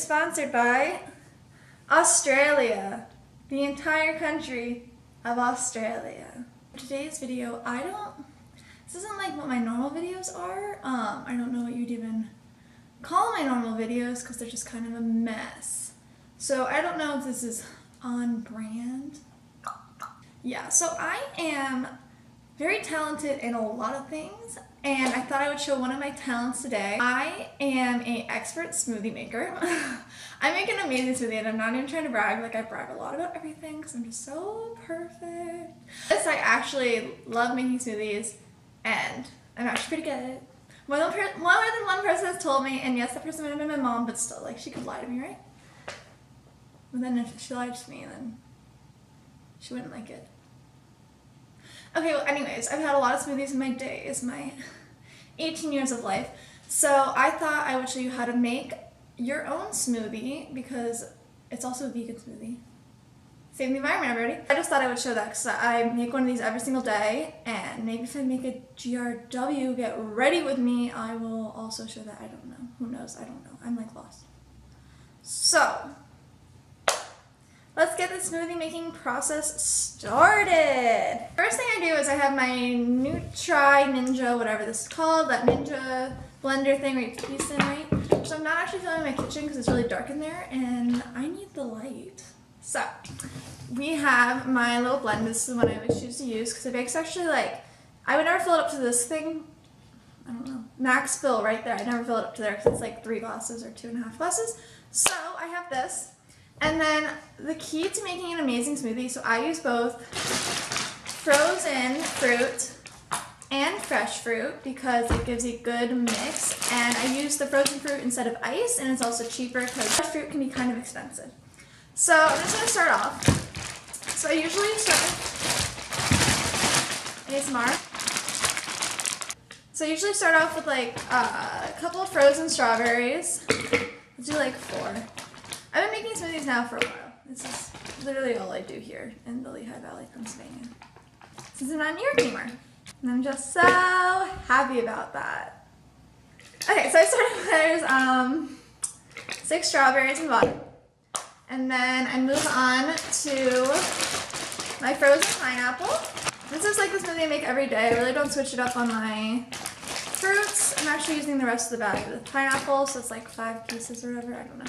is sponsored by Australia, the entire country of Australia. For today's video, this isn't like what my normal videos are. I don't know what you'd even call my normal videos because they're just kind of a mess. So I don't know if this is on brand. Yeah, so I am very talented in a lot of things, and I thought I would show one of my talents today. I am an expert smoothie maker. I make an amazing smoothie, and I'm not even trying to brag. Like, I brag a lot about everything because I'm just so perfect. Yes, I actually love making smoothies, and I'm actually pretty good. More than one person has told me, and yes, that person might have been my mom, but still, like, she could lie to me, right? But then if she lied to me, then she wouldn't like it. Okay, well, anyways, I've had a lot of smoothies in my days, my 18 years of life. So I thought I would show you how to make your own smoothie because it's also a vegan smoothie. Save the environment, everybody. I just thought I would show that because I make one of these every single day, and maybe if I make a GRW, get ready with me, I will also show that. I don't know. Who knows? I don't know. I'm like lost. So let's get the smoothie making process started. First thing I do is I have my Ninja, whatever this is called, that Ninja blender thing where you put these in, right? So I'm not actually filming my kitchen because it's really dark in there and I need the light. So we have my little blend. This is the one I always choose to use because it makes actually like, I would never fill it up to this thing. I don't know, max fill right there. I never fill it up to there because it's like 3 glasses or 2.5 glasses. So I have this. And then the key to making an amazing smoothie, so I use both frozen fruit and fresh fruit because it gives a good mix. And I use the frozen fruit instead of ice, and it's also cheaper because fresh fruit can be kind of expensive. So I'm just going to start off. So I usually start with ASMR. So I usually start off with like a couple of frozen strawberries. Let's do like 4. I've been making smoothies now for a while. This is literally all I do here in the Lehigh Valley, Pennsylvania. Since I'm not near anymore. And I'm just so happy about that. Okay, so I started with 6 strawberries and water. And then I move on to my frozen pineapple. This is like the smoothie I make every day. I really don't switch it up on my fruits. I'm actually using the rest of the bag with pineapple, so it's like 5 pieces or whatever, I don't know.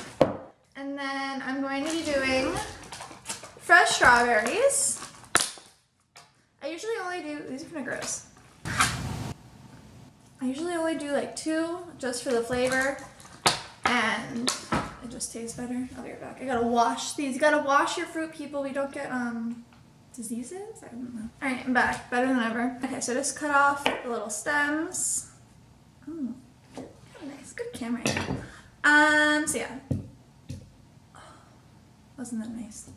And then I'm going to be doing fresh strawberries. I usually only do, these are kind of gross. I usually only do like 2 just for the flavor, and it just tastes better. I'll be right back. I gotta wash these. You gotta wash your fruit, people. We don't get diseases? I don't know. Alright, I'm back. Better than ever. Okay, so just cut off the little stems. Oh, nice. Good camera angle. So yeah. Wasn't that nice?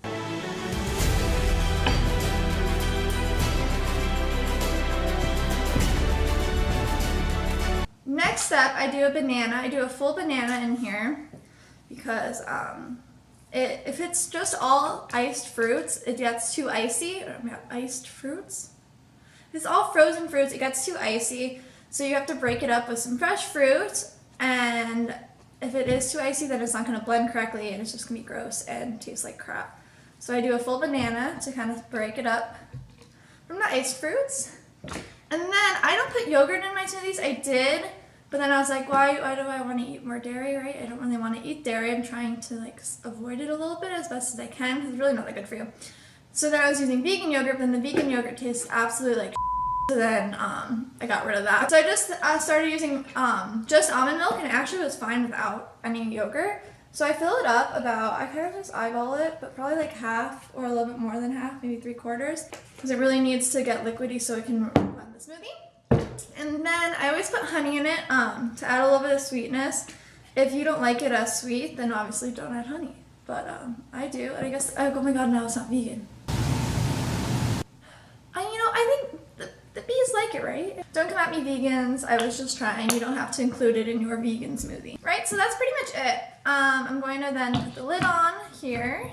Next step, I do a banana. I do a full banana in here because if it's just all iced fruits, it gets too icy. Iced fruits? If it's all frozen fruits, it gets too icy. So you have to break it up with some fresh fruit, and if it is too icy, then it's not going to blend correctly and it's just going to be gross and taste like crap. So I do a full banana to kind of break it up from the iced fruits. And then I don't put yogurt in my smoothies. I did, but then I was like, why do I want to eat more dairy, right? I don't really want to eat dairy. I'm trying to like avoid it a little bit as best as I can because it's really not that good for you. So then I was using vegan yogurt, but then the vegan yogurt tastes absolutely like so then I got rid of that. So I just started using just almond milk, and it actually was fine without any yogurt. So I fill it up about, I kind of just eyeball it, but probably like half or a little bit more than half, maybe 3/4, because it really needs to get liquidy so it can blend the smoothie. And then I always put honey in it to add a little bit of sweetness. If you don't like it as sweet, then obviously don't add honey. But I do, and I guess, oh my god, now it's not vegan. I think the bees like it, right? Don't come at me, vegans. I was just trying. You don't have to include it in your vegan smoothie. Right, so that's pretty much it. I'm going to then put the lid on here.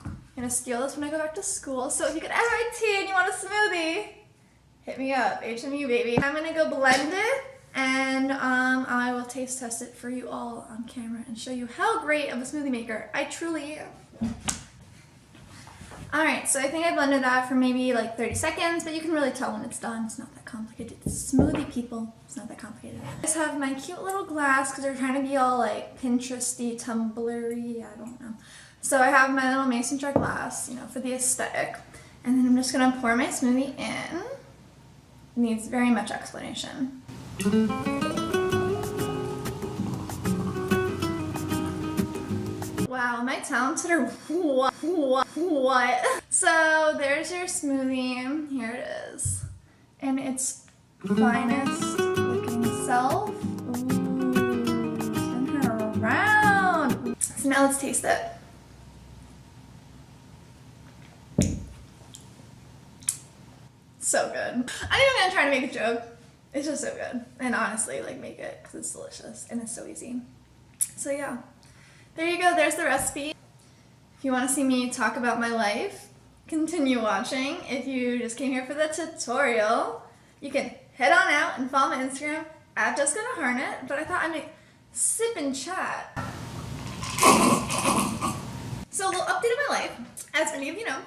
I'm going to steal this when I go back to school. So if you get MIT and you want a smoothie, hit me up. HMU, baby. I'm going to go blend it and I will taste test it for you all on camera and show you how great of a smoothie maker I truly am. Alright, so I think I blended that for maybe like 30 seconds, but you can really tell when it's done. It's not that complicated. It's smoothie, people. It's not that complicated. I just have my cute little glass because they're trying to be all like Pinteresty, tumblery, I don't know. So I have my little mason jar glass, you know, for the aesthetic. And then I'm just going to pour my smoothie in. It needs very much explanation. Wow, am I talented or what? So there's your smoothie. Here it is. And its finest looking self. Ooh, spin her around. So now let's taste it. So good. I'm even gonna try to make a joke. It's just so good. And honestly, like, make it because it's delicious and it's so easy. So yeah. There you go, there's the recipe. If you want to see me talk about my life, continue watching. If you just came here for the tutorial, you can head on out and follow my Instagram at @JessicaHarnett. But I thought I'd make sip and chat. So a little update of my life. As many of you know,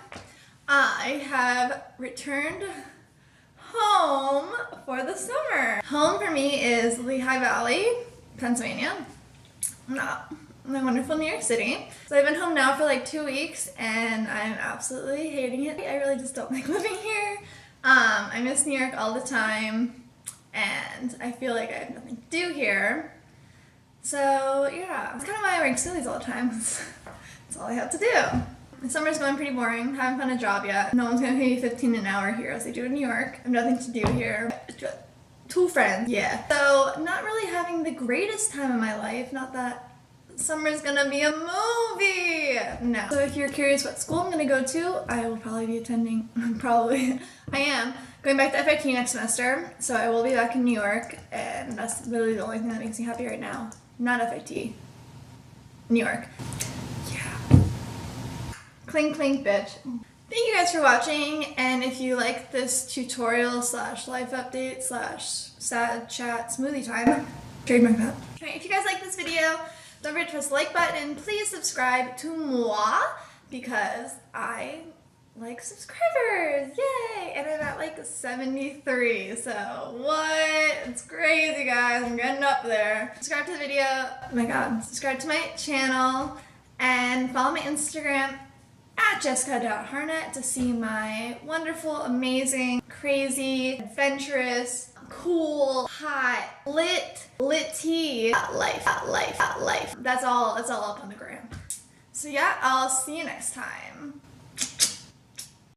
I have returned home for the summer. Home for me is Lehigh Valley, Pennsylvania. My wonderful New York City. So I've been home now for like 2 weeks and I'm absolutely hating it. I really just don't like living here. I miss New York all the time and I feel like I have nothing to do here. So yeah, that's kind of why I wear smoothies all the time. That's all I have to do. The summer's going pretty boring. Haven't found a job yet. No one's gonna pay me $15 an hour here as they do in New York. I have nothing to do here. 2 friends, yeah. So not really having the greatest time of my life. Not that summer's gonna be a movie! No. So if you're curious what school I'm gonna go to, I will probably be attending, I am, going back to FIT next semester. So I will be back in New York, and that's literally the only thing that makes me happy right now. Not FIT. New York. Yeah. Clink clink, bitch. Thank you guys for watching, and if you like this tutorial slash life update slash sad chat smoothie time, trademark that. Alright, if you guys like this video, don't forget to press the like button and please subscribe to moi because I like subscribers. Yay! And I'm at like 73. So what? It's crazy, guys. I'm getting up there. Subscribe to the video. Oh my god. Subscribe to my channel and follow my Instagram at Jessica.Harnett to see my wonderful, amazing, crazy, adventurous, cool, hot, lit-y life. That's all up on the gram. So yeah, I'll see you next time.